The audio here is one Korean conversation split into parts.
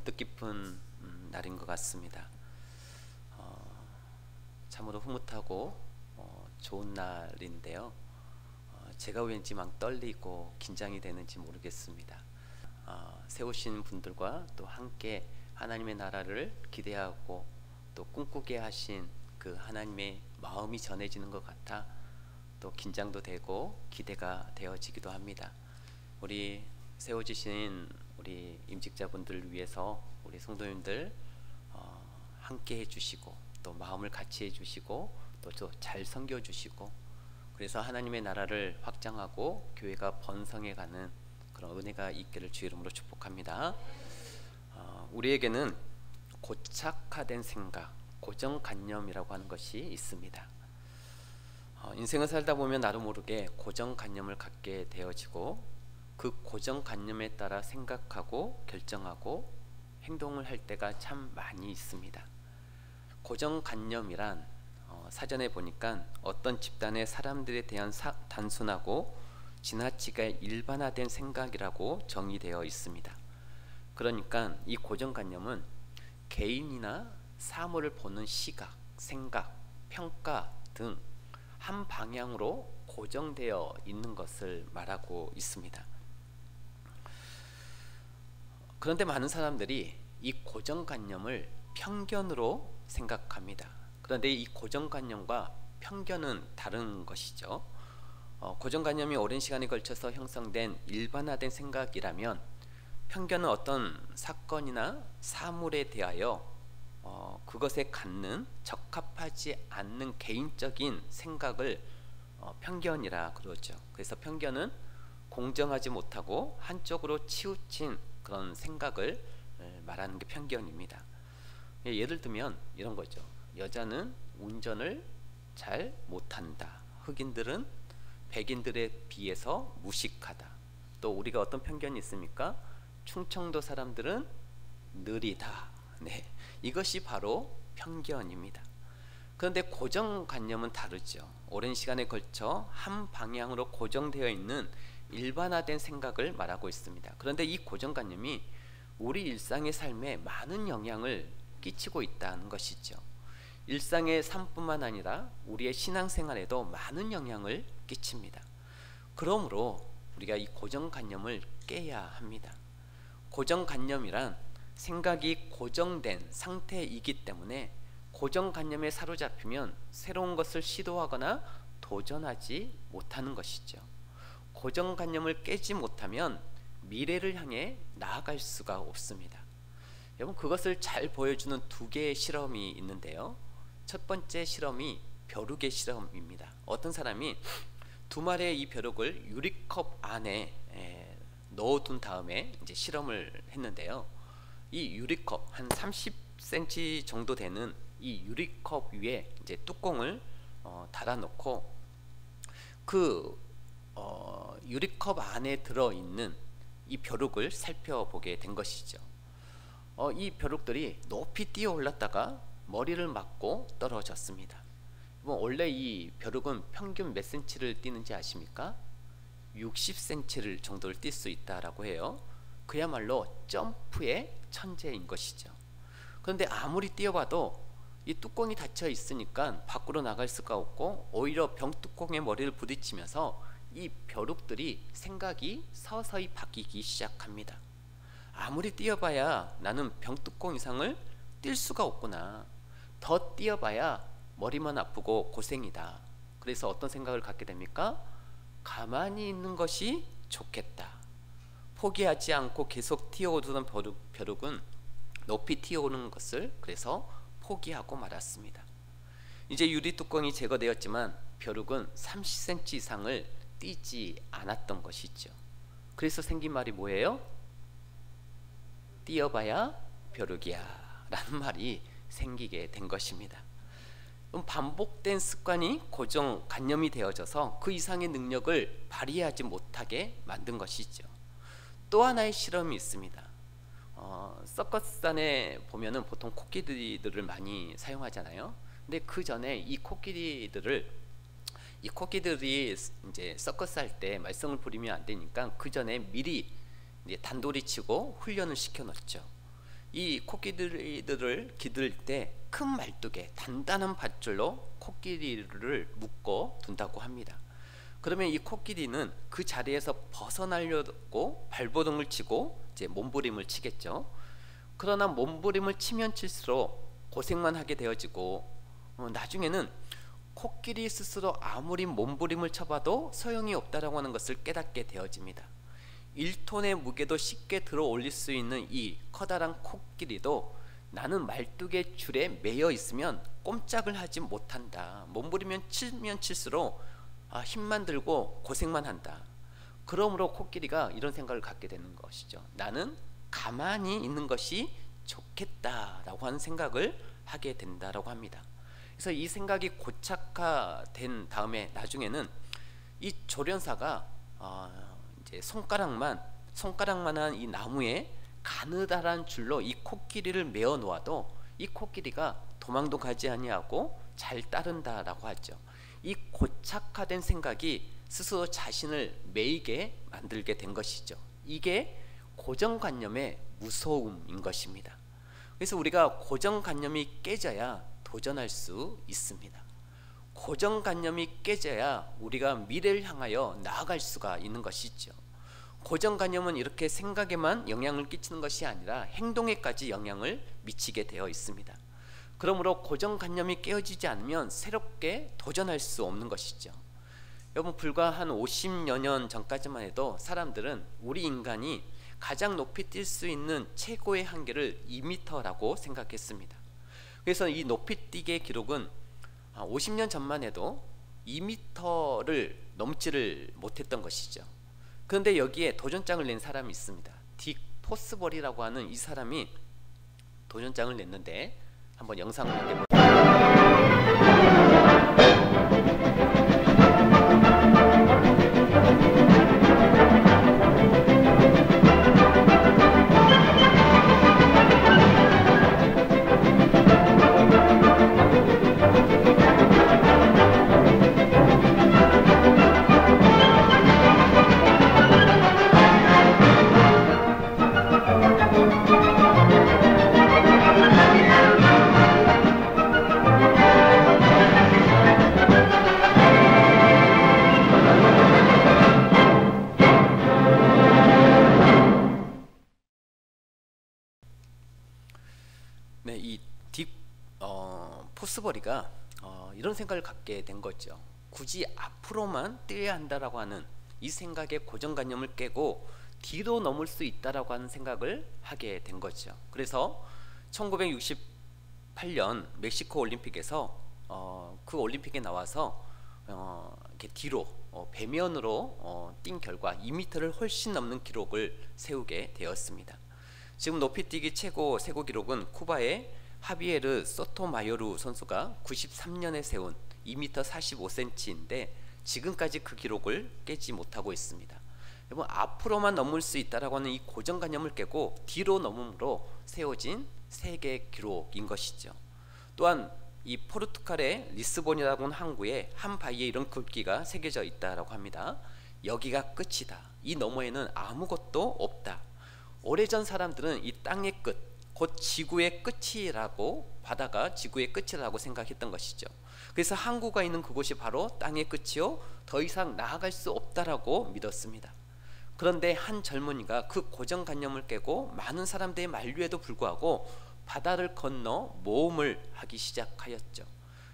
뜻깊은 날인 것 같습니다. 참으로 흐뭇하고 좋은 날인데요. 제가 왠지 막 떨리고 긴장이 되는지 모르겠습니다. 세우신 분들과 또 함께 하나님의 나라를 기대하고 또 꿈꾸게 하신 그 하나님의 마음이 전해지는 것 같아 또 긴장도 되고 기대가 되어지기도 합니다. 우리 세워지신 우리 임직자분들을 위해서 우리 성도님들 함께 해주시고 또 마음을 같이 해주시고 또 잘 섬겨주시고 그래서 하나님의 나라를 확장하고 교회가 번성해가는 그런 은혜가 있기를 주 이름으로 축복합니다. 우리에게는 고착화된 생각, 고정관념이라고 하는 것이 있습니다. 인생을 살다 보면 나도 모르게 고정관념을 갖게 되어지고 그 고정관념에 따라 생각하고 결정하고 행동을 할 때가 참 많이 있습니다. 고정관념이란 사전에 보니까 어떤 집단의 사람들에 대한 단순하고 지나치게 일반화된 생각이라고 정의되어 있습니다. 그러니까 이 고정관념은 개인이나 사물을 보는 시각, 생각, 평가 등 한 방향으로 고정되어 있는 것을 말하고 있습니다. 그런데 많은 사람들이 이 고정관념을 편견으로 생각합니다. 그런데 이 고정관념과 편견은 다른 것이죠. 고정관념이 오랜 시간에 걸쳐서 형성된 일반화된 생각이라면 편견은 어떤 사건이나 사물에 대하여 그것에 갖는 적합하지 않는 개인적인 생각을 편견이라 그러죠. 그래서 편견은 공정하지 못하고 한쪽으로 치우친 그런 생각을 말하는 게 편견입니다. 예를 들면 이런 거죠. 여자는 운전을 잘 못한다. 흑인들은 백인들에 비해서 무식하다. 또 우리가 어떤 편견이 있습니까? 충청도 사람들은 느리다. 네, 이것이 바로 편견입니다. 그런데 고정관념은 다르죠. 오랜 시간에 걸쳐 한 방향으로 고정되어 있는 일반화된 생각을 말하고 있습니다. 그런데 이 고정관념이 우리 일상의 삶에 많은 영향을 끼치고 있다는 것이죠. 일상의 삶뿐만 아니라 우리의 신앙생활에도 많은 영향을 끼칩니다. 그러므로 우리가 이 고정관념을 깨야 합니다. 고정관념이란 생각이 고정된 상태이기 때문에 고정관념에 사로잡히면 새로운 것을 시도하거나 도전하지 못하는 것이죠. 고정관념을 깨지 못하면 미래를 향해 나아갈 수가 없습니다. 여러분, 그것을 잘 보여주는 두 개의 실험이 있는데요. 첫 번째 실험이 벼룩의 실험입니다. 어떤 사람이 두 마리의 이 벼룩을 유리컵 안에 넣어둔 다음에 이제 실험을 했는데요. 이 유리컵 한 30cm 정도 되는 이 유리컵 위에 이제 뚜껑을 달아놓고 그 유리컵 안에 들어있는 이 벼룩을 살펴보게 된 것이죠. 이 벼룩들이 높이 뛰어 올랐다가 머리를 맞고 떨어졌습니다. 원래 이 벼룩은 평균 몇 cm를 뛰는지 아십니까? 60cm를 정도를 뛸 수 있다라고 해요. 그야말로 점프의 천재인 것이죠. 그런데 아무리 뛰어봐도 이 뚜껑이 닫혀 있으니까 밖으로 나갈 수가 없고 오히려 병뚜껑에 머리를 부딪히면서 이 벼룩들이 생각이 서서히 바뀌기 시작합니다. 아무리 뛰어봐야 나는 병뚜껑 이상을 뛸 수가 없구나. 더 뛰어봐야 머리만 아프고 고생이다. 그래서 어떤 생각을 갖게 됩니까? 가만히 있는 것이 좋겠다. 포기하지 않고 계속 튀어오르던 벼룩은 높이 튀어오르는 것을 그래서 포기하고 말았습니다. 이제 유리 뚜껑이 제거되었지만 벼룩은 30cm 이상을 뛰지 않았던 것이죠. 그래서 생긴 말이 뭐예요? 뛰어봐야 벼룩이야 라는 말이 생기게 된 것입니다. 반복된 습관이 고정관념이 되어져서 그 이상의 능력을 발휘하지 못하게 만든 것이죠. 또 하나의 실험이 있습니다. 서커스단에 보면은 보통 코끼리들을 많이 사용하잖아요. 근데 그 전에 이 코끼리들이 이제 서커스 할 때 말썽을 부리면 안 되니까 그 전에 미리 이제 단도리 치고 훈련을 시켜 놓죠. 이 코끼리들을 기들 때 큰 말뚝에 단단한 밧줄로 코끼리를 묶어 둔다고 합니다. 그러면 이 코끼리는 그 자리에서 벗어나려고 발버둥을 치고 이제 몸부림을 치겠죠. 그러나 몸부림을 치면 칠수록 고생만 하게 되어지고 나중에는 코끼리 스스로 아무리 몸부림을 쳐봐도 소용이 없다라고 하는 것을 깨닫게 되어집니다. 1톤의 무게도 쉽게 들어 올릴 수 있는 이 커다란 코끼리도 나는 말뚝의 줄에 매여 있으면 꼼짝을 하지 못한다. 몸부리면 치면 칠수록 힘만 들고 고생만 한다. 그러므로 코끼리가 이런 생각을 갖게 되는 것이죠. 나는 가만히 있는 것이 좋겠다라고 하는 생각을 하게 된다라고 합니다. 그래서 이 생각이 고착화된 다음에 나중에는 이 조련사가 이제 손가락만한 이 나무에 가느다란 줄로 이 코끼리를 메어 놓아도 이 코끼리가 도망도 가지 아니하고 잘 따른다라고 하죠. 이 고착화된 생각이 스스로 자신을 매이게 만들게 된 것이죠. 이게 고정관념의 무서움인 것입니다. 그래서 우리가 고정관념이 깨져야 도전할 수 있습니다. 고정관념이 깨져야 우리가 미래를 향하여 나아갈 수가 있는 것이죠. 고정관념은 이렇게 생각에만 영향을 끼치는 것이 아니라 행동에까지 영향을 미치게 되어 있습니다. 그러므로 고정관념이 깨어지지 않으면 새롭게 도전할 수 없는 것이죠. 여러분, 불과 한 50여 년 전까지만 해도 사람들은 우리 인간이 가장 높이 뛸 수 있는 최고의 한계를 2m라고 생각했습니다. 그래서 이 높이뛰기의 기록은 50년 전만 해도 2m를 넘지를 못했던 것이죠. 그런데 여기에 도전장을 낸 사람이 있습니다. 딕 포스벌이라고 하는 이 사람이 도전장을 냈는데 한번 영상을 함께 보시죠. 네, 이 딕 포스버리가 이런 생각을 갖게 된 거죠. 굳이 앞으로만 뛰어야 한다라고 하는 이 생각의 고정관념을 깨고 뒤로 넘을 수 있다라고 하는 생각을 하게 된 거죠. 그래서 1968년 멕시코 올림픽에서 그 올림픽에 나와서 이렇게 뒤로 배면으로 뛴 결과 2m를 훨씬 넘는 기록을 세우게 되었습니다. 지금 높이뛰기 최고 기록은 쿠바의 하비에르 소토마요르 선수가 93년에 세운 2m 45cm인데 지금까지 그 기록을 깨지 못하고 있습니다. 여러분, 앞으로만 넘을 수 있다라고 하는 이 고정관념을 깨고 뒤로 넘음으로 세워진 세계 기록인 것이죠. 또한 이 포르투갈의 리스본이라고 하는 항구에 한 바위에 이런 글귀가 새겨져 있다라고 합니다. 여기가 끝이다. 이 너머에는 아무것도 없다. 오래전 사람들은 이 땅의 끝, 곧 지구의 끝이라고, 바다가 지구의 끝이라고 생각했던 것이죠. 그래서 항구가 있는 그곳이 바로 땅의 끝이요, 더 이상 나아갈 수 없다라고 믿었습니다. 그런데 한 젊은이가 그 고정관념을 깨고 많은 사람들의 만류에도 불구하고 바다를 건너 모험을 하기 시작하였죠.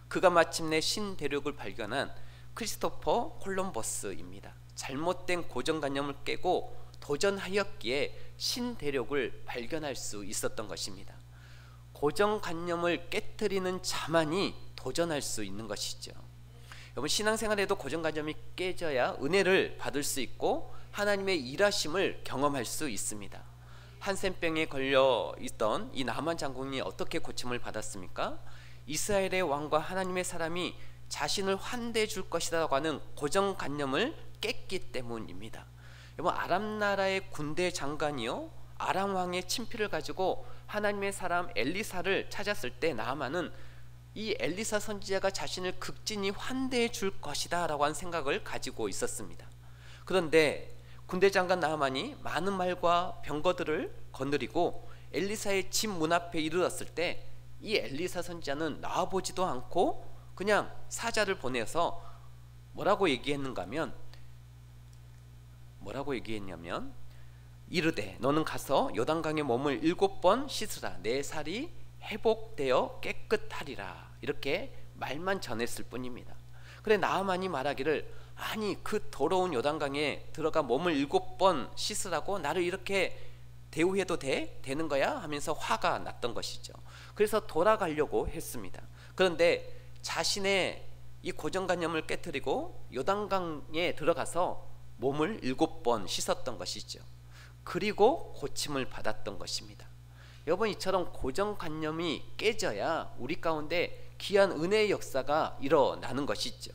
그가 마침내 신대륙을 발견한 크리스토퍼 콜럼버스입니다. 잘못된 고정관념을 깨고 도전하였기에 신대륙을 발견할 수 있었던 것입니다. 고정관념을 깨트리는 자만이 도전할 수 있는 것이죠. 여러분, 신앙생활에도 고정관념이 깨져야 은혜를 받을 수 있고 하나님의 일하심을 경험할 수 있습니다. 한센병에 걸려 있던 이 나만 장군이 어떻게 고침을 받았습니까? 이스라엘의 왕과 하나님의 사람이 자신을 환대해 줄 것이라고 하는 고정관념을 깼기 때문입니다. 여러분, 아람 나라의 군대 장관이요, 아람 왕의 친필을 가지고 하나님의 사람 엘리사를 찾았을 때 나아만은 이 엘리사 선지자가 자신을 극진히 환대해 줄 것이다 라고 하는 생각을 가지고 있었습니다. 그런데 군대 장관 나아만이 많은 말과 병거들을 거느리고 엘리사의 집 문 앞에 이르렀을 때 이 엘리사 선지자는 나와보지도 않고 그냥 사자를 보내서 뭐라고 얘기했냐면 이르되 너는 가서 요단강에 몸을 7번 씻으라 내 살이 회복되어 깨끗하리라. 이렇게 말만 전했을 뿐입니다. 그래 나아만이 말하기를 아니 그 더러운 요단강에 들어가 몸을 7번 씻으라고 나를 이렇게 대우해도 되는 거야? 하면서 화가 났던 것이죠. 그래서 돌아가려고 했습니다. 그런데 자신의 이 고정관념을 깨뜨리고 요단강에 들어가서 몸을 7번 씻었던 것이죠. 그리고 고침을 받았던 것입니다. 여러분 이처럼 고정관념이 깨져야 우리 가운데 귀한 은혜의 역사가 일어나는 것이죠.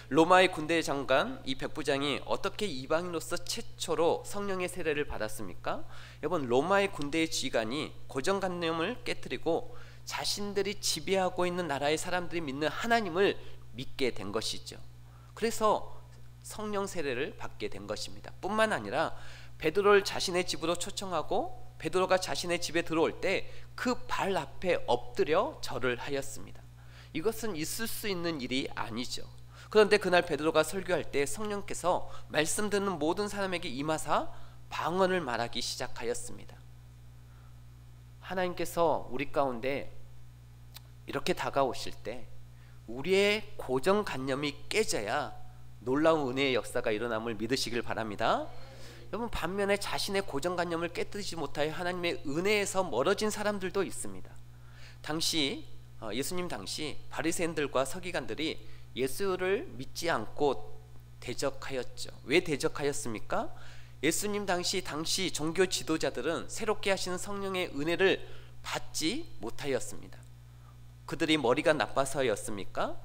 로마의 군대 장관 이 백부장이 어떻게 이방인으로서 최초로 성령의 세례를 받았습니까? 여러분 로마의 군대의 지휘관이 고정관념을 깨뜨리고 자신들이 지배하고 있는 나라의 사람들이 믿는 하나님을 믿게 된 것이죠. 그래서 성령 세례를 받게 된 것입니다. 뿐만 아니라 베드로를 자신의 집으로 초청하고 베드로가 자신의 집에 들어올 때 그 발 앞에 엎드려 절을 하였습니다. 이것은 있을 수 있는 일이 아니죠. 그런데 그날 베드로가 설교할 때 성령께서 말씀 듣는 모든 사람에게 임하사 방언을 말하기 시작하였습니다. 하나님께서 우리 가운데 이렇게 다가오실 때 우리의 고정관념이 깨져야 놀라운 은혜의 역사가 일어남을 믿으시길 바랍니다. 여러분 반면에 자신의 고정관념을 깨뜨리지 못하여 하나님의 은혜에서 멀어진 사람들도 있습니다. 예수님 당시 바리새인들과 서기관들이 예수를 믿지 않고 대적하였죠. 왜 대적하였습니까? 예수님 당시 종교 지도자들은 새롭게 하시는 성령의 은혜를 받지 못하였습니다. 그들이 머리가 나빠서였습니까?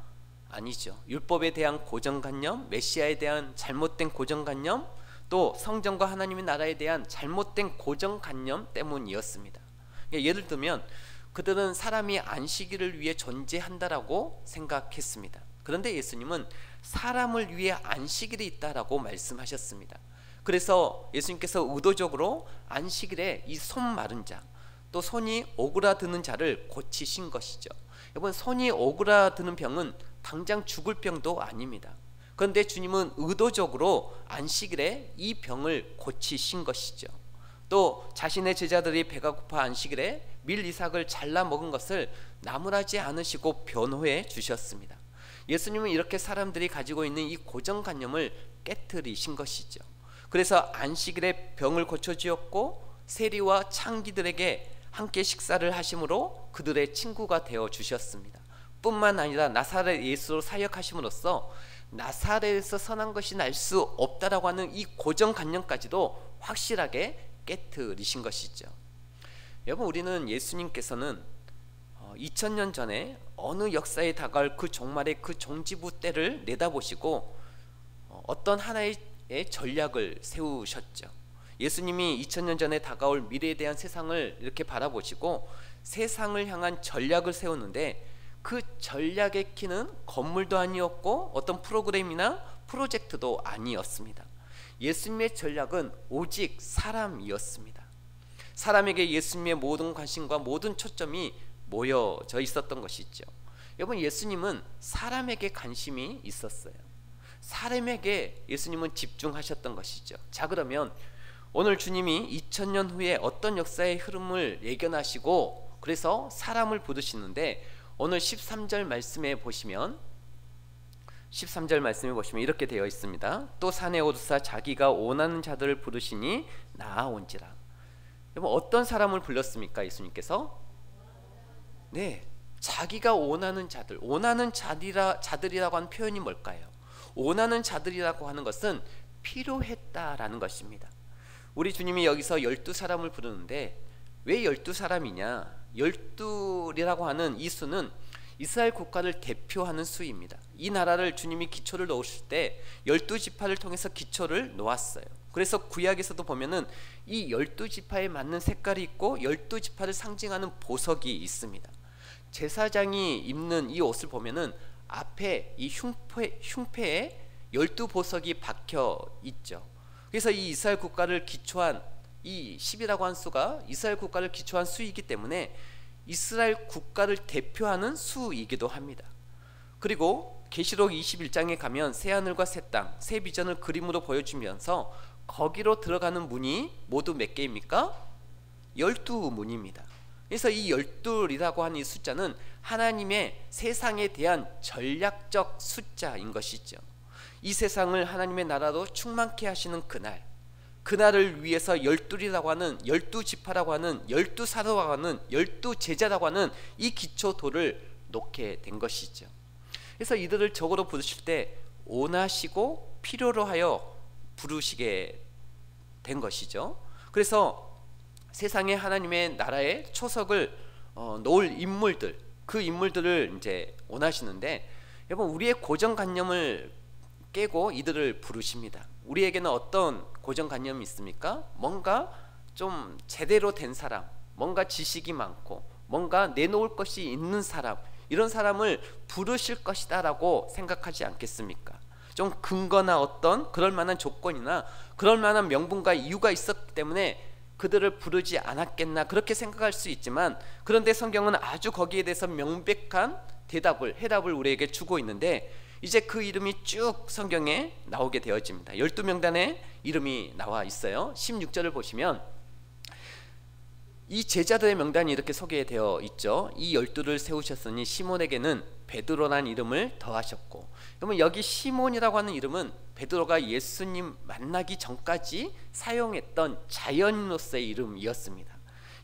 아니죠. 율법에 대한 고정관념, 메시아에 대한 잘못된 고정관념, 또 성전과 하나님의 나라에 대한 잘못된 고정관념 때문이었습니다. 예를 들면 그들은 사람이 안식일을 위해 존재한다라고 생각했습니다. 그런데 예수님은 사람을 위해 안식일이 있다라고 말씀하셨습니다. 그래서 예수님께서 의도적으로 안식일에 이 손 마른 자, 또 손이 오그라드는 자를 고치신 것이죠. 여러분 손이 오그라드는 병은 당장 죽을 병도 아닙니다. 그런데 주님은 의도적으로 안식일에 이 병을 고치신 것이죠. 또 자신의 제자들이 배가 고파 안식일에 밀 이삭을 잘라 먹은 것을 나무라지 않으시고 변호해 주셨습니다. 예수님은 이렇게 사람들이 가지고 있는 이 고정관념을 깨뜨리신 것이죠. 그래서 안식일에 병을 고쳐주었고 세리와 창기들에게 함께 식사를 하심으로 그들의 친구가 되어 주셨습니다. 뿐만 아니라 나사렛 예수로 사역하심으로써 나사렛에서 선한 것이 날 수 없다라고 하는 이 고정관념까지도 확실하게 깨뜨리신 것이죠. 여러분 우리는 예수님께서는 2000년 전에 어느 역사에 다가올 그 종말의 그 종지부 때를 내다보시고 어떤 하나의 전략을 세우셨죠. 예수님이 2000년 전에 다가올 미래에 대한 세상을 이렇게 바라보시고 세상을 향한 전략을 세우는데 그 전략의 키는 건물도 아니었고 어떤 프로그램이나 프로젝트도 아니었습니다. 예수님의 전략은 오직 사람이었습니다. 사람에게 예수님의 모든 관심과 모든 초점이 모여져 있었던 것이죠. 여러분 예수님은 사람에게 관심이 있었어요. 사람에게 예수님은 집중하셨던 것이죠. 자 그러면 오늘 주님이 2000년 후에 어떤 역사의 흐름을 예견하시고 그래서 사람을 부르시는데 오늘 13절 말씀에 보시면 이렇게 되어 있습니다. 또 산에 오르사 자기가 원하는 자들을 부르시니 나아온지라. 여러분 어떤 사람을 불렀습니까? 예수님께서 네, 자기가 원하는 자들, 원하는 자들이라고 하는 표현이 뭘까요? 원하는 자들이라고 하는 것은 필요했다라는 것입니다. 우리 주님이 여기서 12사람을 부르는데 왜 12사람이냐? 12이라고 하는 이 수는 이스라엘 국가를 대표하는 수입니다. 이 나라를 주님이 기초를 놓으실 때 12지파를 통해서 기초를 놓았어요. 그래서 구약에서도 보면은 이 12지파에 맞는 색깔이 있고 12지파를 상징하는 보석이 있습니다. 제사장이 입는 이 옷을 보면은 앞에 이 흉패에 12보석이 박혀 있죠. 그래서 이 이스라엘 국가를 기초한 이 10이라고 하는 수가 이스라엘 국가를 기초한 수이기 때문에 이스라엘 국가를 대표하는 수이기도 합니다. 그리고 계시록 21장에 가면 새하늘과 새 땅, 새 비전을 그림으로 보여주면서 거기로 들어가는 문이 모두 몇 개입니까? 12문입니다. 그래서 이 12이라고 하는 이 숫자는 하나님의 세상에 대한 전략적 숫자인 것이죠. 이 세상을 하나님의 나라로 충만케 하시는 그날을 위해서 12이라고 하는 12지파라고 하는 12사도라고 하는 12제자라고 하는 이 기초도를 놓게 된 것이죠. 그래서 이들을 적으로 부르실 때 원하시고 필요로 하여 부르시게 된 것이죠. 그래서 세상에 하나님의 나라의 초석을 놓을 인물들, 그 인물들을 이제 원하시는데, 여러분 우리의 고정관념을 깨고 이들을 부르십니다. 우리에게는 어떤 고정관념이 있습니까? 뭔가 좀 제대로 된 사람, 뭔가 지식이 많고 뭔가 내놓을 것이 있는 사람, 이런 사람을 부르실 것이다 라고 생각하지 않겠습니까? 좀 근거나 어떤 그럴 만한 조건이나 그럴 만한 명분과 이유가 있었기 때문에 그들을 부르지 않았겠나, 그렇게 생각할 수 있지만, 그런데 성경은 아주 거기에 대해서 명백한 해답을 우리에게 주고 있는데, 이제 그 이름이 쭉 성경에 나오게 되어집니다. 12명단의 이름이 나와 있어요. 16절을 보시면 이 제자들의 명단이 이렇게 소개되어 있죠. 이 12를 세우셨으니 시몬에게는 베드로라는 이름을 더하셨고, 그러면 여기 시몬이라고 하는 이름은 베드로가 예수님 만나기 전까지 사용했던 자연인으로서의 이름이었습니다.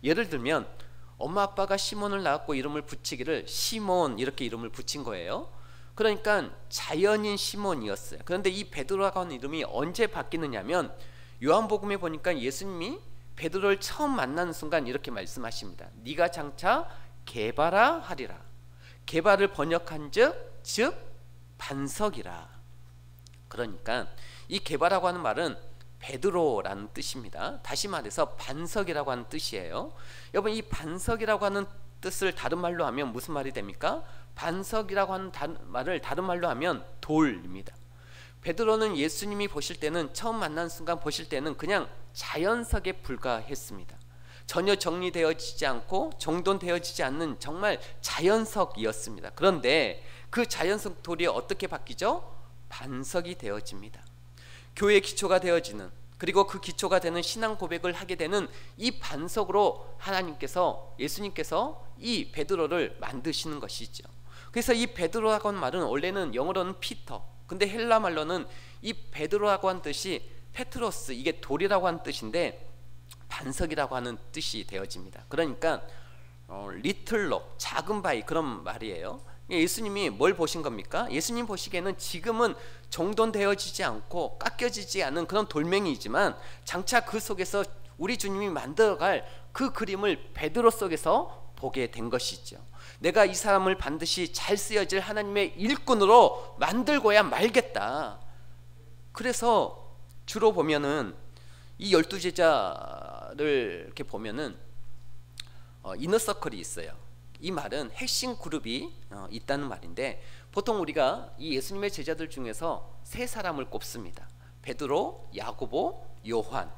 예를 들면 엄마 아빠가 시몬을 낳았고 이름을 붙이기를 시몬 이렇게 이름을 붙인 거예요. 그러니까 자연인 시몬이었어요. 그런데 이 베드로라고 하는 이름이 언제 바뀌느냐 하면, 요한복음에 보니까 예수님이 베드로를 처음 만나는 순간 이렇게 말씀하십니다. 네가 장차 게바라 하리라. 게바를 번역한 즉 반석이라. 그러니까 이 게바라고 하는 말은 베드로라는 뜻입니다. 다시 말해서 반석이라고 하는 뜻이에요. 여러분 이 반석이라고 하는 뜻을 다른 말로 하면 무슨 말이 됩니까? 반석이라고 하는 말을 다른 말로 하면 돌입니다. 베드로는 예수님이 보실 때는, 처음 만난 순간 보실 때는 그냥 자연석에 불과했습니다. 전혀 정리되어지지 않고 정돈되어지지 않는 정말 자연석이었습니다. 그런데 그 자연석 돌이 어떻게 바뀌죠? 반석이 되어집니다. 교회의 기초가 되어지는, 그리고 그 기초가 되는 신앙 고백을 하게 되는 이 반석으로 예수님께서 이 베드로를 만드시는 것이죠. 그래서 이 베드로라고 하는 말은 원래는 영어로는 피터, 근데 헬라 말로는 이 베드로라고 하는 뜻이 페트로스, 이게 돌이라고 하는 뜻인데 반석이라고 하는 뜻이 되어집니다. 그러니까 리틀 록, 작은 바위, 그런 말이에요. 예수님이 뭘 보신 겁니까? 예수님 보시기에는 지금은 정돈되어지지 않고 깎여지지 않은 그런 돌멩이이지만 장차 그 속에서 우리 주님이 만들어갈 그 그림을 베드로 속에서 보게 된 것이죠. 내가 이 사람을 반드시 잘 쓰여질 하나님의 일꾼으로 만들고야 말겠다. 그래서 주로 보면은 이 12제자를 이렇게 보면은 이너서클이 있어요. 이 말은 핵심 그룹이 있다는 말인데, 보통 우리가 이 예수님의 제자들 중에서 세 사람을 꼽습니다. 베드로, 야고보, 요한.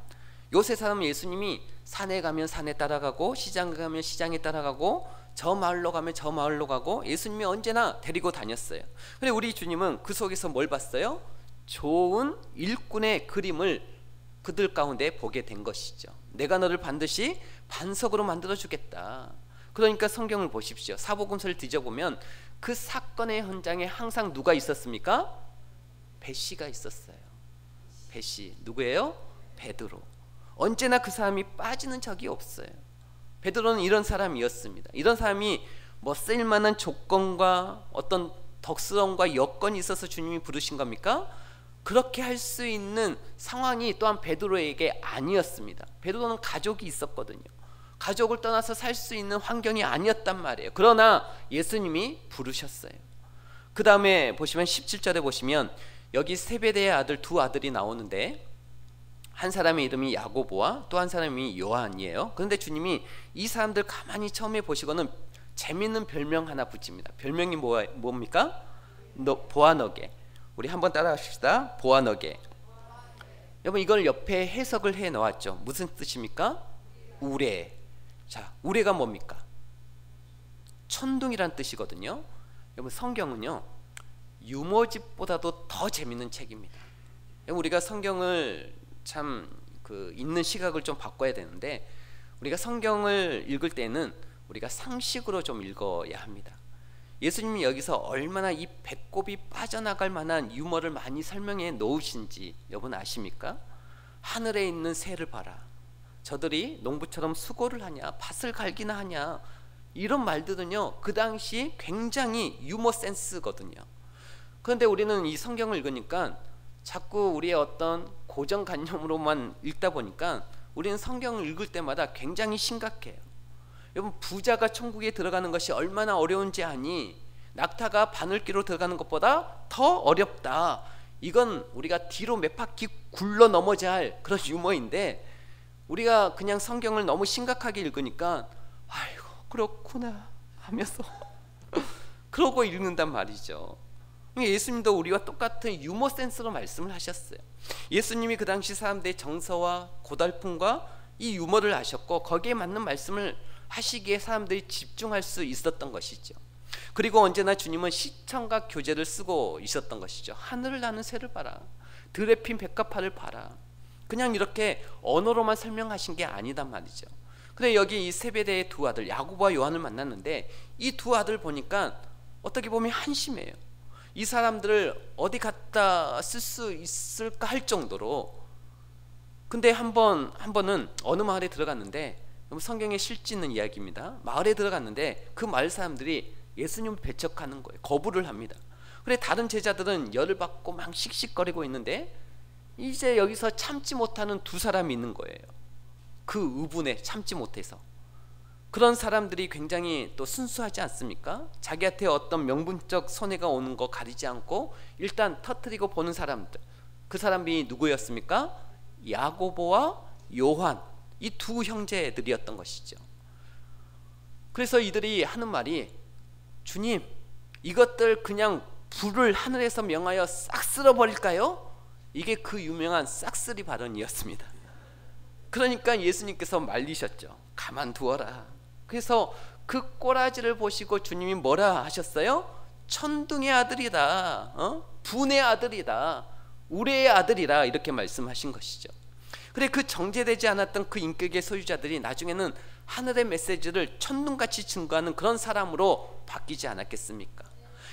요 세 사람은 예수님이 산에 가면 산에 따라가고, 시장에 가면 시장에 따라가고, 저 마을로 가면 저 마을로 가고, 예수님이 언제나 데리고 다녔어요. 근데 우리 주님은 그 속에서 뭘 봤어요? 좋은 일꾼의 그림을 그들 가운데 보게 된 것이죠. 내가 너를 반드시 반석으로 만들어 주겠다. 그러니까 성경을 보십시오. 사복음서를 뒤져보면 그 사건의 현장에 항상 누가 있었습니까? 배씨가 있었어요. 배씨 누구예요? 베드로. 언제나 그 사람이 빠지는 적이 없어요. 베드로는 이런 사람이었습니다. 이런 사람이 뭐 쓸만한 조건과 어떤 덕스러움과 여건이 있어서 주님이 부르신 겁니까? 그렇게 할 수 있는 상황이 또한 베드로에게 아니었습니다. 베드로는 가족이 있었거든요. 가족을 떠나서 살 수 있는 환경이 아니었단 말이에요. 그러나 예수님이 부르셨어요. 그 다음에 보시면 17절에 보시면 여기 세베대의 아들 두 아들이 나오는데, 한 사람의 이름이 야고보와 또 한 사람이 요한이에요. 그런데 주님이 이 사람들 가만히 처음에 보시고는 재밌는 별명 하나 붙입니다. 별명이 뭡니까? 보아너게. 우리 한번 따라합시다. 보아너게. 여러분 이걸 옆에 해석을 해 놓았죠. 무슨 뜻입니까? 우레. 자, 우레가 뭡니까? 천둥이란 뜻이거든요. 여러분 성경은요 유머집보다도 더 재밌는 책입니다. 우리가 성경을 참 읽는 시각을 좀 바꿔야 되는데, 우리가 성경을 읽을 때는 우리가 상식으로 좀 읽어야 합니다. 예수님이 여기서 얼마나 이 배꼽이 빠져나갈 만한 유머를 많이 설명해 놓으신지 여러분 아십니까? 하늘에 있는 새를 봐라. 저들이 농부처럼 수고를 하냐, 밭을 갈기나 하냐. 이런 말들은요 그 당시 굉장히 유머 센스거든요. 그런데 우리는 이 성경을 읽으니까 자꾸 우리의 어떤 고정관념으로만 읽다 보니까 우리는 성경을 읽을 때마다 굉장히 심각해요. 여러분 부자가 천국에 들어가는 것이 얼마나 어려운지 아니? 낙타가 바늘기로 들어가는 것보다 더 어렵다. 이건 우리가 뒤로 몇 바퀴 굴러 넘어져야 할 그런 유머인데, 우리가 그냥 성경을 너무 심각하게 읽으니까 아이고 그렇구나 하면서 그러고 읽는단 말이죠. 예수님도 우리와 똑같은 유머 센스로 말씀을 하셨어요. 예수님이 그 당시 사람들의 정서와 고달픔과 이 유머를 아셨고 거기에 맞는 말씀을 하시기에 사람들이 집중할 수 있었던 것이죠. 그리고 언제나 주님은 시청각 교재를 쓰고 있었던 것이죠. 하늘을 나는 새를 봐라, 들에 핀 백합화를 봐라. 그냥 이렇게 언어로만 설명하신 게 아니단 말이죠. 근데 여기 이 세베대의 두 아들 야고보와 요한을 만났는데, 이 두 아들 보니까 어떻게 보면 한심해요. 이 사람들을 어디 갖다 쓸 수 있을까 할 정도로. 근데 한 번은 어느 마을에 들어갔는데, 성경에 실제 있는 이야기입니다. 마을에 들어갔는데 그 마을 사람들이 예수님을 배척하는 거예요. 거부를 합니다. 그래 다른 제자들은 열을 받고 막 씩씩거리고 있는데, 이제 여기서 참지 못하는 두 사람이 있는 거예요. 그 의분에 참지 못해서. 그런 사람들이 굉장히 또 순수하지 않습니까? 자기한테 어떤 명분적 손해가 오는 거 가리지 않고 일단 터뜨리고 보는 사람들. 그 사람이 누구였습니까? 야고보와 요한, 이 두 형제들이었던 것이죠. 그래서 이들이 하는 말이, 주님 이것들 그냥 불을 하늘에서 명하여 싹 쓸어버릴까요? 이게 그 유명한 싹쓸이 발언이었습니다. 그러니까 예수님께서 말리셨죠. 가만두어라. 그래서 그 꼬라지를 보시고 주님이 뭐라 하셨어요? 천둥의 아들이다, 분의 아들이다, 우레의 아들이라, 이렇게 말씀하신 것이죠. 그래 그 정제되지 않았던 그 인격의 소유자들이 나중에는 하늘의 메시지를 천둥같이 증거하는 그런 사람으로 바뀌지 않았겠습니까?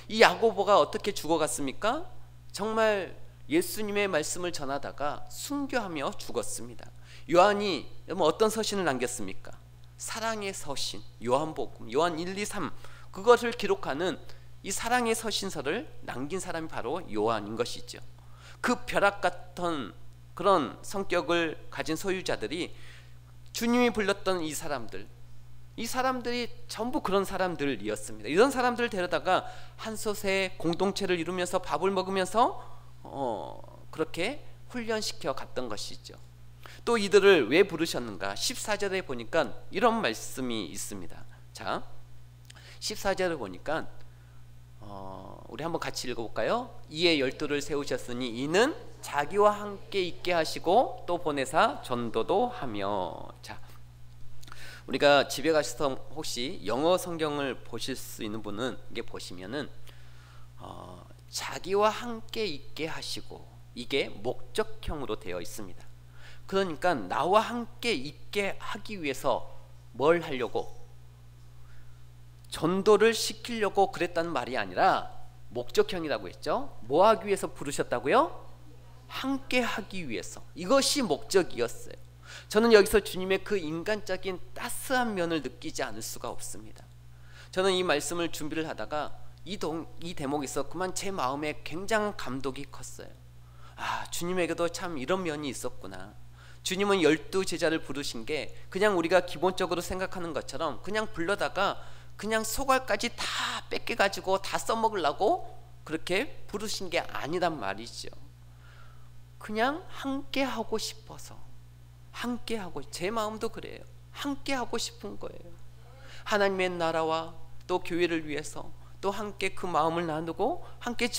이 야고보가 어떻게 죽어갔습니까? 정말 예수님의 말씀을 전하다가 순교하며 죽었습니다. 요한이 어떤 서신을 남겼습니까? 사랑의 서신, 요한복음, 요한 1, 2, 3, 그것을 기록하는 이 사랑의 서신서를 남긴 사람이 바로 요한인 것이죠. 그 벼락 같은 그런 성격을 가진 소유자들이 주님이 불렀던 이 사람들이 전부 그런 사람들이었습니다. 이런 사람들을 데려다가 한솥에 공동체를 이루면서 밥을 먹으면서 그렇게 훈련시켜 갔던 것이죠. 또 이들을 왜 부르셨는가? 14절에 보니까 이런 말씀이 있습니다. 자, 14절을 보니까 우리 한번 같이 읽어볼까요? 이에 12를 세우셨으니 이는 자기와 함께 있게 하시고 또 보내사 전도도 하며. 자, 우리가 집에 가셔서 혹시 영어 성경을 보실 수 있는 분은 이게 보시면은 자기와 함께 있게 하시고, 이게 목적형으로 되어 있습니다. 그러니까 나와 함께 있게 하기 위해서 뭘 하려고? 전도를 시키려고 그랬다는 말이 아니라 목적형이라고 했죠. 뭐 하기 위해서 부르셨다고요? 함께 하기 위해서. 이것이 목적이었어요. 저는 여기서 주님의 그 인간적인 따스한 면을 느끼지 않을 수가 없습니다. 저는 이 말씀을 준비를 하다가 이 대목에서 그만 제 마음에 굉장한 감동이 컸어요. 아, 주님에게도 참 이런 면이 있었구나. 주님은 12제자를 부르신 게 그냥 우리가 기본적으로 생각하는 것처럼 그냥 불러다가 그냥 소갈까지 다 뺏겨가지고 다 써먹으려고 그렇게 부르신 게 아니란 말이죠. 그냥 함께 하고 싶어서, 함께 하고, 제 마음도 그래요. 함께 하고 싶은 거예요. 하나님의 나라와 또 교회를 위해서 또 함께 그 마음을 나누고 함께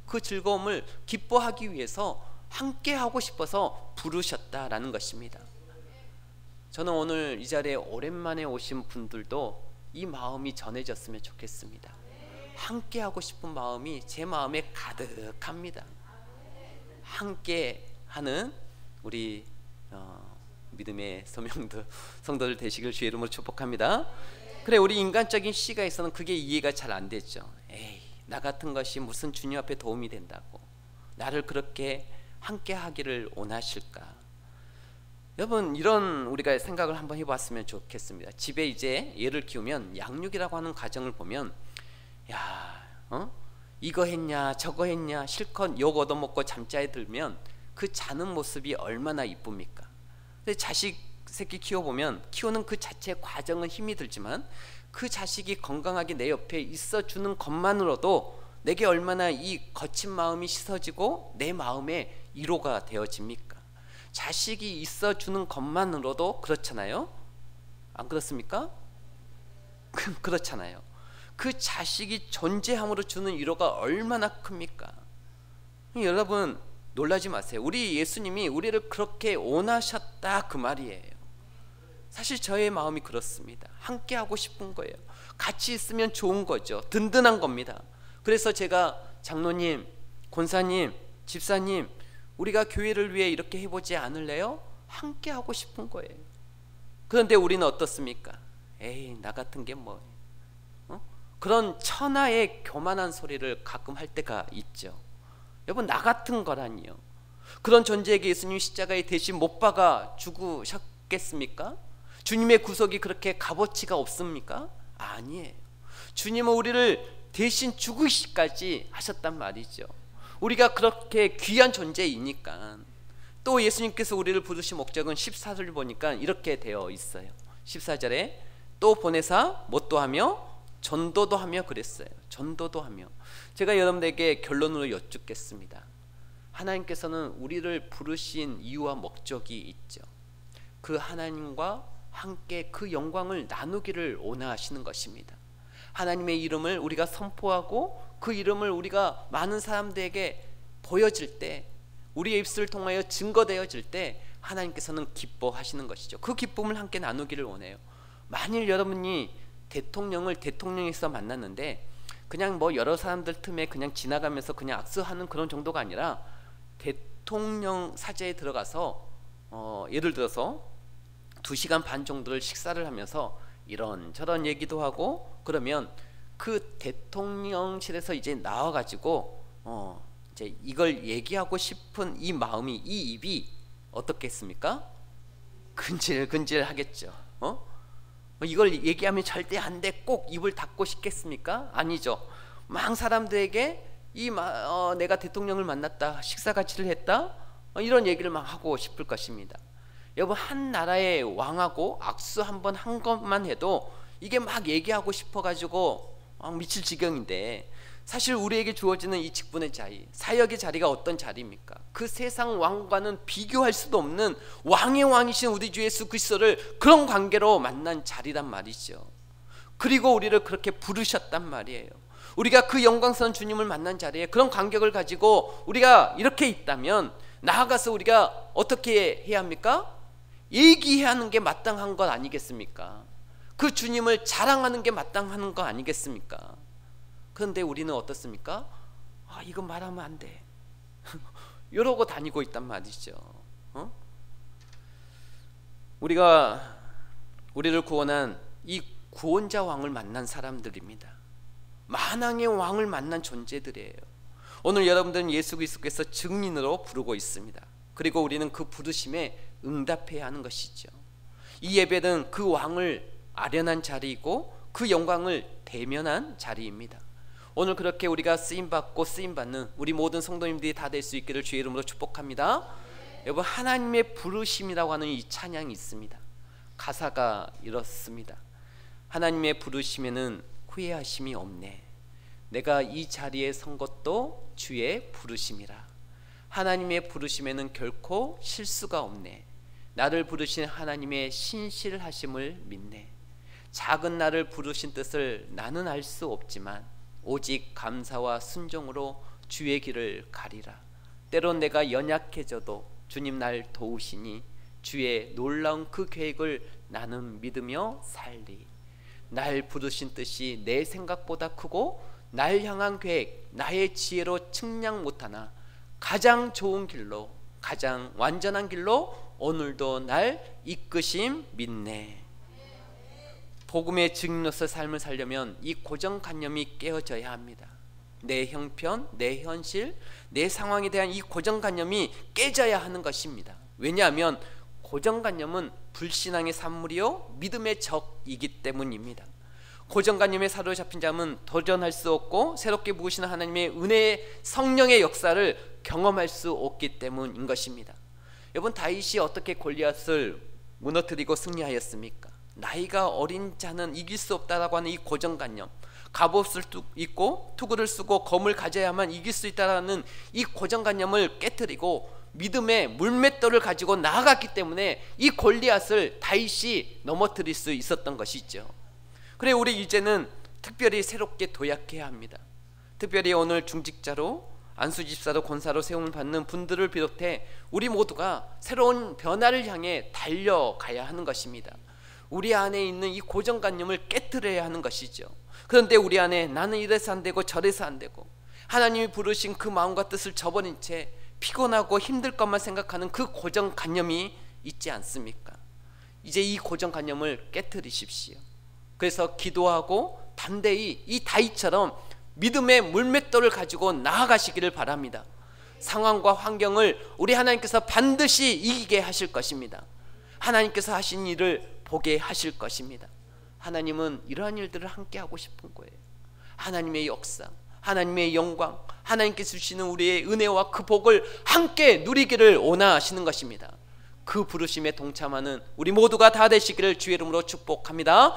그 즐거움을 기뻐하기 위해서 함께 하고 싶어서 부르셨다라는 것입니다. 저는 오늘 이 자리에 오랜만에 오신 분들도 이 마음이 전해졌으면 좋겠습니다. 함께 하고 싶은 마음이 제 마음에 가득합니다. 함께 하는 우리 믿음의 성도들 되시길 주의 이름으로 축복합니다. 그래, 우리 인간적인 시각에서는 그게 이해가 잘 안 되죠. 에이, 나 같은 것이 무슨 주님 앞에 도움이 된다고 나를 그렇게 함께 하기를 원하실까? 여러분, 이런 우리가 생각을 한번 해봤으면 좋겠습니다. 집에 이제 얘를 키우면 양육이라고 하는 가정을 보면, 야, 이거 했냐 저거 했냐 실컷 욕 얻어먹고 잠자에 들면 그 자는 모습이 얼마나 이쁩니까? 근데 자식 새끼 키워보면 키우는 그 자체 과정은 힘이 들지만 그 자식이 건강하게 내 옆에 있어주는 것만으로도 내게 얼마나 이 거친 마음이 씻어지고 내 마음에 위로가 되어집니까? 자식이 있어주는 것만으로도 그렇잖아요. 안 그렇습니까? 그렇잖아요. 그 자식이 존재함으로 주는 위로가 얼마나 큽니까? 여러분, 놀라지 마세요. 우리 예수님이 우리를 그렇게 원하셨다 그 말이에요. 사실 저의 마음이 그렇습니다. 함께 하고 싶은 거예요. 같이 있으면 좋은 거죠. 든든한 겁니다. 그래서 제가 장로님, 권사님, 집사님, 우리가 교회를 위해 이렇게 해보지 않을래요? 함께 하고 싶은 거예요. 그런데 우리는 어떻습니까? 에이, 나 같은 게 뭐, 그런 천하의 교만한 소리를 가끔 할 때가 있죠. 여러분, 나 같은 거라니요. 그런 존재에게 예수님 십자가에 대신 못 박아 죽으셨겠습니까? 주님의 구속이 그렇게 값어치가 없습니까? 아니에요. 주님은 우리를 대신 죽으시기까지 하셨단 말이죠. 우리가 그렇게 귀한 존재이니까. 또 예수님께서 우리를 부르신 목적은 14절을 보니까 이렇게 되어 있어요. 14절에 또 보내사 뭣도 하며 전도도 하며 그랬어요. 전도도 하며. 제가 여러분들에게 결론으로 여쭙겠습니다. 하나님께서는 우리를 부르신 이유와 목적이 있죠. 그 하나님과 함께 그 영광을 나누기를 원하시는 것입니다. 하나님의 이름을 우리가 선포하고 그 이름을 우리가 많은 사람들에게 보여질 때, 우리의 입술을 통하여 증거되어질 때 하나님께서는 기뻐하시는 것이죠. 그 기쁨을 함께 나누기를 원해요. 만일 여러분이 대통령을 대통령에서 만났는데 그냥 뭐 여러 사람들 틈에 그냥 지나가면서 그냥 악수하는 그런 정도가 아니라 대통령 사저에 들어가서 예를 들어서 2시간 반 정도를 식사를 하면서 이런저런 얘기도 하고, 그러면 그 대통령실에서 이제 나와가지고 이제 이걸 얘기하고 싶은 이 마음이, 이 입이 어떻겠습니까? 근질근질 하겠죠. 이걸 얘기하면 절대 안 돼, 꼭 입을 닫고 싶겠습니까? 아니죠. 막 사람들에게 내가 대통령을 만났다, 식사 같이를 했다, 이런 얘기를 막 하고 싶을 것입니다. 여러분, 한 나라의 왕하고 악수 한번 한 것만 해도 이게 막 얘기하고 싶어가지고 미칠 지경인데, 사실 우리에게 주어지는 이 직분의 자리, 사역의 자리가 어떤 자리입니까? 그 세상 왕과는 비교할 수도 없는 왕의 왕이신 우리 주 예수 그리스도를 그런 관계로 만난 자리란 말이죠. 그리고 우리를 그렇게 부르셨단 말이에요. 우리가 그 영광스러운 주님을 만난 자리에 그런 간격을 가지고 우리가 이렇게 있다면 나아가서 우리가 어떻게 해야 합니까? 얘기해야 하는 게 마땅한 것 아니겠습니까? 그 주님을 자랑하는 게 마땅한 거 아니겠습니까? 그런데 우리는 어떻습니까? 이거 말하면 안 돼 이러고 다니고 있단 말이죠. 우리를 구원한 이 구원자 왕을 만난 사람들입니다. 만왕의 왕을 만난 존재들이에요. 오늘 여러분들은 예수 그리스도께서 증인으로 부르고 있습니다. 그리고 우리는 그 부르심에 응답해야 하는 것이죠. 이 예배는 그 왕을 아련한 자리이고 그 영광을 대면한 자리입니다. 오늘 그렇게 우리가 쓰임받고 쓰임받는 우리 모든 성도님들이 다 될 수 있기를 주의 이름으로 축복합니다. 여러분, 하나님의 부르심이라고 하는 이 찬양이 있습니다. 가사가 이렇습니다. 하나님의 부르심에는 후회하심이 없네. 내가 이 자리에 선 것도 주의 부르심이라. 하나님의 부르심에는 결코 실수가 없네. 나를 부르신 하나님의 신실하심을 믿네. 작은 나를 부르신 뜻을 나는 알 수 없지만 오직 감사와 순종으로 주의 길을 가리라. 때론 내가 연약해져도 주님 날 도우시니 주의 놀라운 그 계획을 나는 믿으며 살리. 날 부르신 뜻이 내 생각보다 크고 날 향한 계획 나의 지혜로 측량 못하나 가장 좋은 길로, 가장 완전한 길로 오늘도 날 이끄심 믿네. 복음의 증인으로서 삶을 살려면 이 고정관념이 깨어져야 합니다. 내 형편, 내 현실, 내 상황에 대한 이 고정관념이 깨져야 하는 것입니다. 왜냐하면 고정관념은 불신앙의 산물이요 믿음의 적이기 때문입니다. 고정관념에 사로잡힌 자는 도전할 수 없고 새롭게 부으시는 하나님의 은혜의 성령의 역사를 경험할 수 없기 때문인 것입니다. 여러분, 다윗이 어떻게 골리앗을 무너뜨리고 승리하였습니까? 나이가 어린 자는 이길 수 없다라고 하는 이 고정관념, 갑옷을 입고 투구를 쓰고 검을 가져야만 이길 수 있다라는 이 고정관념을 깨뜨리고 믿음의 물맷돌을 가지고 나아갔기 때문에 이 골리앗을 다윗이 넘어뜨릴 수 있었던 것이죠. 그래, 우리 이제는 특별히 새롭게 도약해야 합니다. 특별히 오늘 중직자로, 안수집사로, 권사로 세움을 받는 분들을 비롯해 우리 모두가 새로운 변화를 향해 달려가야 하는 것입니다. 우리 안에 있는 이 고정관념을 깨뜨려야 하는 것이죠. 그런데 우리 안에 나는 이래서 안 되고 저래서 안 되고 하나님이 부르신 그 마음과 뜻을 저버린 채 피곤하고 힘들 것만 생각하는 그 고정관념이 있지 않습니까? 이제 이 고정관념을 깨뜨리십시오. 그래서 기도하고 담대히 이 다윗처럼 믿음의 물맷돌을 가지고 나아가시기를 바랍니다. 상황과 환경을 우리 하나님께서 반드시 이기게 하실 것입니다. 하나님께서 하신 일을 보게 하실 것입니다. 하나님은 이러한 일들을 함께 하고 싶은 거예요. 하나님의 역사, 하나님의 영광, 하나님께서 주시는 우리의 은혜와 그 복을 함께 누리기를 원하시는 것입니다. 그 부르심에 동참하는 우리 모두가 다 되시기를 주의 이름으로 축복합니다.